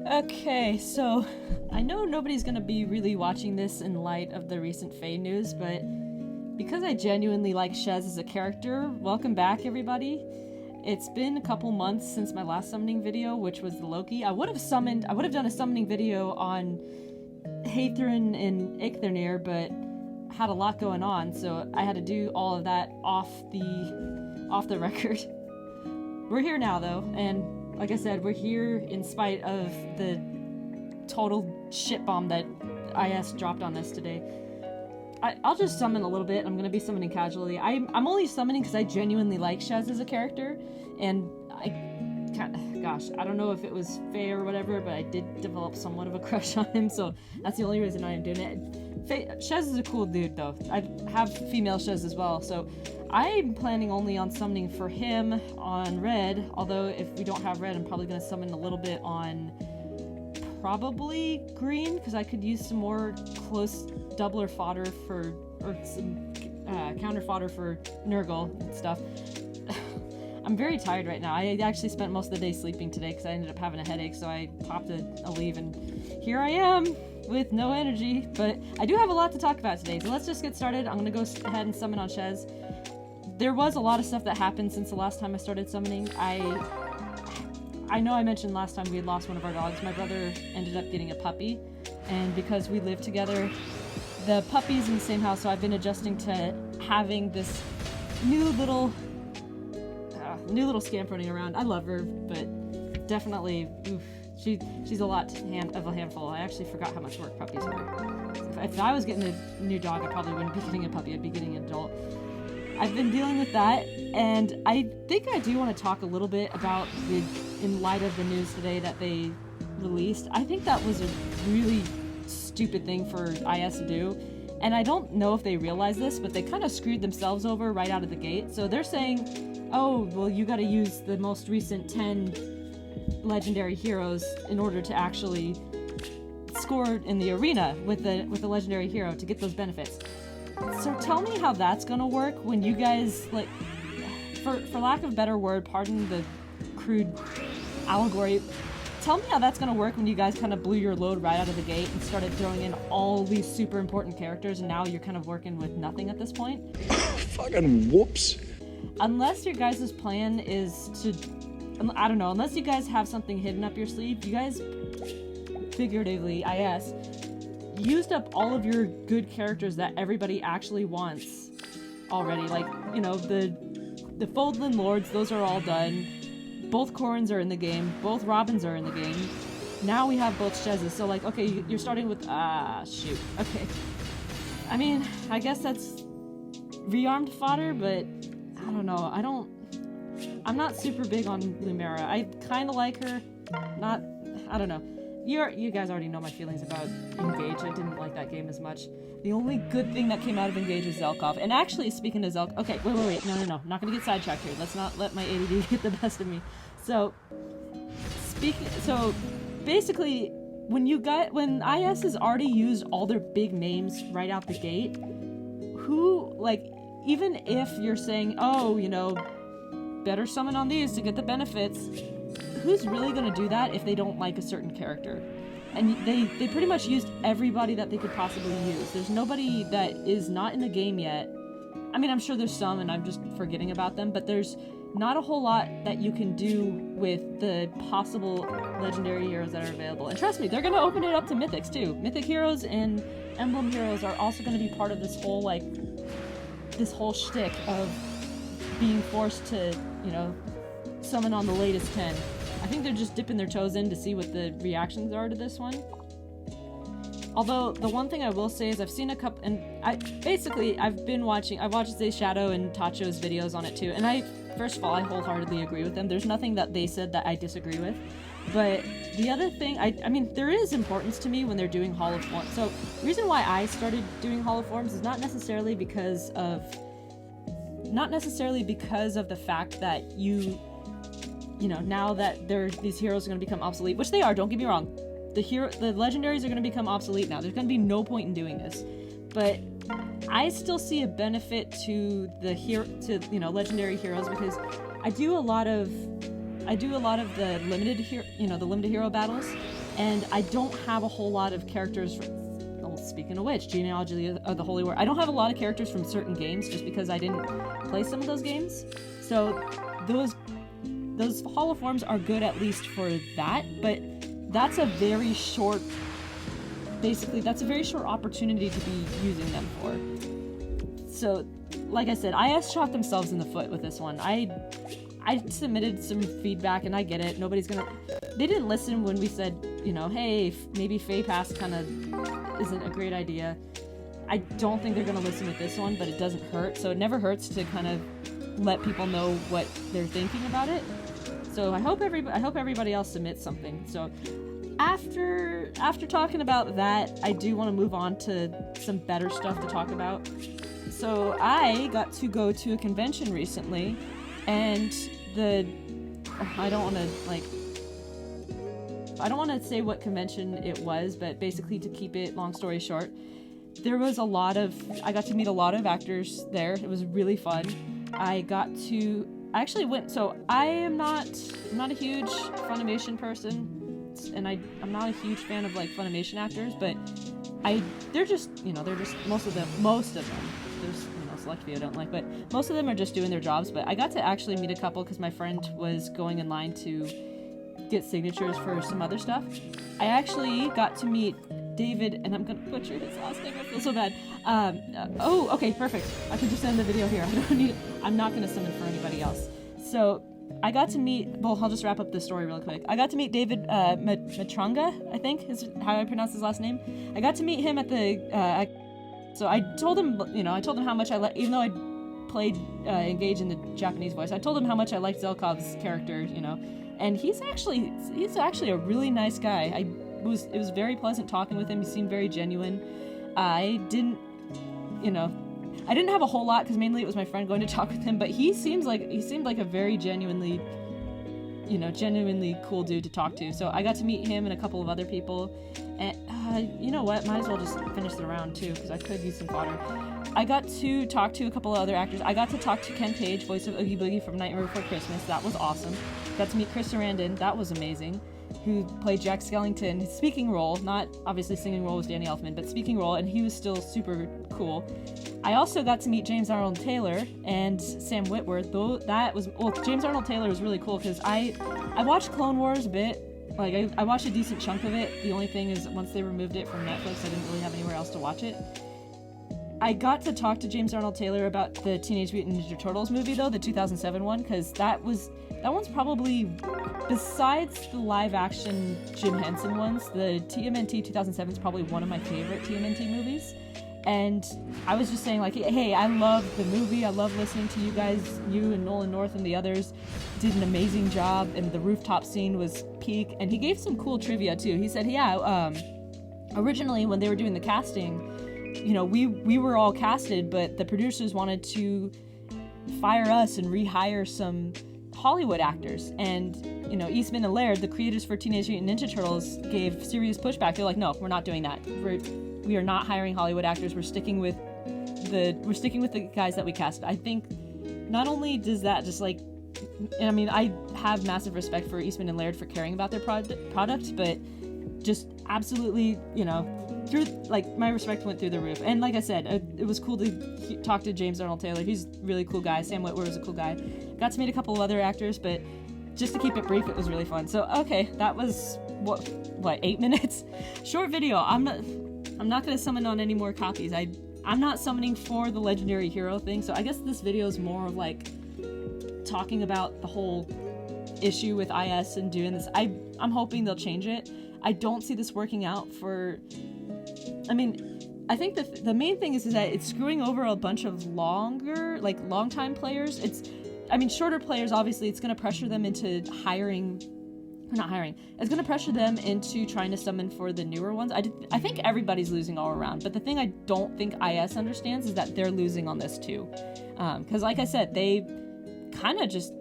Okay, so I know nobody's gonna be really watching this in light of the recent Faye news, but because I genuinely like Shez as a character, welcome back everybody. It's been a couple months since my last summoning video, which was the Loki. I would have done a summoning video on Hathrin and Ichtharnir, but had a lot going on, so I had to do all of that off the record. We're here now though, and like I said, we're here in spite of the total shit bomb that IS dropped on us today. I'll just summon a little bit. I'm gonna be summoning casually. I'm only summoning because I genuinely like Shez as a character, and I don't know if it was fair or whatever, but I did develop somewhat of a crush on him, so that's the only reason I am doing it. Shez is a cool dude though. I have female Shez as well, so I'm planning only on summoning for him on red, although if we don't have red, I'm probably going to summon a little bit on probably green, because I could use some more close doubler fodder or some counter fodder for Nurgle and stuff. I'm very tired right now. I actually spent most of the day sleeping today because I ended up having a headache, so I popped a leave, and here I am with no energy, but I do have a lot to talk about today, so let's just get started. I'm going to go ahead and summon on Shez. There was a lot of stuff that happened since the last time I started summoning. I know I mentioned last time we had lost one of our dogs. My brother ended up getting a puppy, and because we live together, the puppy's in the same house, so I've been adjusting to having this new little scamp running around. I love her, but definitely, oof, she's a lot of a handful. I actually forgot how much work puppies were. If I was getting a new dog, I probably wouldn't be getting a puppy, I'd be getting an adult. I've been dealing with that, and I think I do want to talk a little bit about in light of the news today that they released. I think that was a really stupid thing for IS to do, and I don't know if they realize this, but they kind of screwed themselves over right out of the gate. So they're saying, oh, well, you got to use the most recent 10 legendary heroes in order to actually score in the arena with the legendary hero to get those benefits. So tell me how that's gonna work when you guys, like, for lack of a better word, pardon the crude allegory, tell me how that's gonna work when you guys kind of blew your load right out of the gate and started throwing in all these super important characters, and now you're kind of working with nothing at this point. Fucking whoops. Unless your guys' plan is to, I don't know, unless you guys have something hidden up your sleeve, you guys, figuratively, IS, used up all of your good characters that everybody actually wants already. Like, you know, the Foldland Lords, those are all done. Both Corrins are in the game. Both Robins are in the game. Now we have both Shezes. So, like, okay, you're starting with... shoot. Okay. I mean, I guess that's rearmed fodder, but I don't know. I'm not super big on Lumera. I kind of like her. I don't know. You guys already know my feelings about Engage. I didn't like that game as much. The only good thing that came out of Engage was Zelkov. And actually, speaking of Zelkov... Okay, wait. No. Not gonna get sidetracked here. Let's not let my ADD get the best of me. So basically, when IS has already used all their big names right out the gate, even if you're saying, oh, you know, better summon on these to get the benefits, who's really going to do that if they don't like a certain character? And they pretty much used everybody that they could possibly use. There's nobody that is not in the game yet. I mean, I'm sure there's some, and I'm just forgetting about them, but there's not a whole lot that you can do with the possible legendary heroes that are available. And trust me, they're going to open it up to Mythics, too. Mythic heroes and Emblem heroes are also going to be part of this whole shtick of being forced to, you know, summon on the latest 10. I think they're just dipping their toes in to see what the reactions are to this one. Although, the one thing I will say is I've seen a couple, and I watched Zay Shadow and Tacho's videos on it too, and first of all, I wholeheartedly agree with them. There's nothing that they said that I disagree with. But the other thing, I mean, there is importance to me when they're doing Hall of Forms. So, the reason why I started doing Hall of Forms is not necessarily because of the fact that you know, now that these heroes are going to become obsolete, which they are, don't get me wrong. The legendaries are going to become obsolete now. There's going to be no point in doing this. But I still see a benefit to legendary heroes, because I do a lot of the limited hero battles, and I don't have a whole lot of characters speaking of which, Genealogy of the Holy War, I don't have a lot of characters from certain games just because I didn't play some of those games. So those Holo Forms are good at least for that, but that's a very short opportunity to be using them for. So, like I said, IS shot themselves in the foot with this one. I submitted some feedback, and I get it. They didn't listen when we said, hey, maybe Fae Pass kind of isn't a great idea. I don't think they're gonna listen with this one, but it doesn't hurt. So it never hurts to kind of let people know what they're thinking about it. So I hope everybody else submits something. So after talking about that, I do want to move on to some better stuff to talk about. So I got to go to a convention recently, and I don't want to say what convention it was, but basically, to keep it long story short, I got to meet a lot of actors there. It was really fun. I'm not a huge Funimation person, and I'm not a huge fan of like Funimation actors, but they're just most of them, there's select few I don't like, but most of them are just doing their jobs. But I got to actually meet a couple because my friend was going in line to get signatures for some other stuff. I actually got to meet David, and I'm gonna butcher his last name, I feel so bad. Okay, perfect. I can just end the video here. I'm not gonna summon for anybody else. So I got to meet, I'll just wrap up this story real quick. I got to meet David Matranga, I think is how I pronounce his last name. I got to meet him at the, so I told him how much I even though I played Engage in the Japanese voice, I told him how much I liked Zelkov's character, and he's actually a really nice guy. It was very pleasant talking with him. He seemed very genuine. I didn't have a whole lot because mainly it was my friend going to talk with him, but he seemed like a very genuinely cool dude to talk to. So I got to meet him and a couple of other people, and you know what? Might as well just finish the round too because I could use some fodder. I got to talk to a couple of other actors. I got to talk to Ken Page, voice of Oogie Boogie from Nightmare Before Christmas. That was awesome. Got to meet Chris Sarandon. That was amazing. Who played Jack Skellington. His speaking role, not obviously singing role was Danny Elfman, but speaking role, and he was still super cool. I also got to meet James Arnold Taylor and Sam Witwer. James Arnold Taylor was really cool because I watched Clone Wars a bit. Like I watched a decent chunk of it. The only thing is once they removed it from Netflix, I didn't really have anywhere else to watch it. I got to talk to James Arnold Taylor about the Teenage Mutant Ninja Turtles movie though, the 2007 one, because that one's probably, besides the live-action Jim Henson ones, the TMNT 2007 is probably one of my favorite TMNT movies. And I was just saying, like, hey, I love the movie. I love listening to you guys. You and Nolan North and the others did an amazing job, and the rooftop scene was peak. And he gave some cool trivia, too. He said, originally when they were doing the casting, we were all casted, but the producers wanted to fire us and rehire some Hollywood actors, and Eastman and Laird, the creators for Teenage Mutant Ninja Turtles, gave serious pushback. They're like, no, we're not doing that. We are not hiring Hollywood actors. We're sticking with the guys that we casted. I think not only does that just like, I have massive respect for Eastman and Laird for caring about their product, but just absolutely, my respect went through the roof. And like I said, it was cool to talk to James Arnold Taylor. He's a really cool guy. Sam Witwer was a cool guy. Got to meet a couple of other actors, but just to keep it brief, it was really fun. So, okay, that was, 8 minutes? Short video. I'm not going to summon on any more copies. I'm not summoning for the Legendary Hero thing, so I guess this video is more of, like, talking about the whole issue with IS and doing this. I'm hoping they'll change it. I don't see this working out for... I think the main thing is that it's screwing over a bunch of long-time players. Shorter players, obviously, it's going to pressure them into it's going to pressure them into trying to summon for the newer ones. I think everybody's losing all around, but the thing I don't think IS understands is that they're losing on this too. Because like I said, they kind of just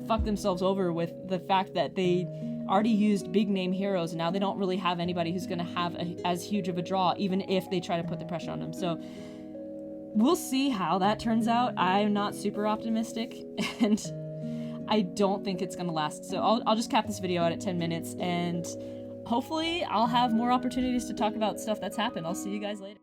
fucked themselves over with the fact that they already used big name heroes, and now they don't really have anybody who's going to have as huge of a draw, even if they try to put the pressure on them. So we'll see how that turns out. I'm not super optimistic, and I don't think it's gonna last. So I'll just cap this video out at 10 minutes, and hopefully I'll have more opportunities to talk about stuff that's happened. I'll see you guys later.